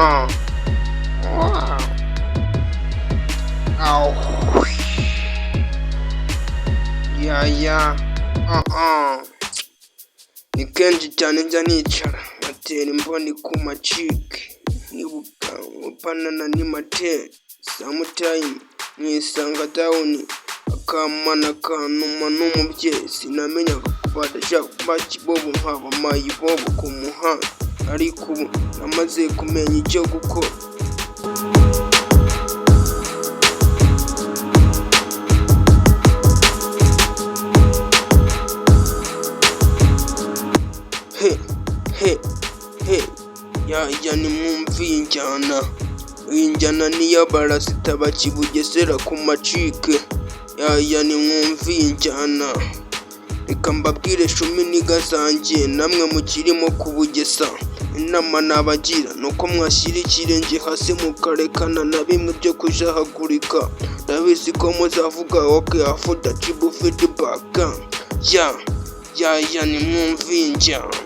no. Wow. Ow. Yeah. Nikenshi cyane njya nicara atera imboni ku macike nibuka upanana ni mate sometime mwisanga down akamana kanuma n'umubyeyi sinamenyaga kubadasha bakibobo nkaba mayibobo ku muhanda ariko ubu namaze kumenya icyo gukora. Ya nimwumve iyi njyana niya barasita bakibugesera ku macike. Ya nimwumve iyi njyana, reka mbabwire shumi niga zange namwe mukirimo kubugesa. Inama nabagira nuko mwashyira ikirenge hasi mukarekana na bimwe byo kujahagurika. Ndabizi ko muzavuga okay afuda chibu feedback. Ya nimwumve iyi njyana.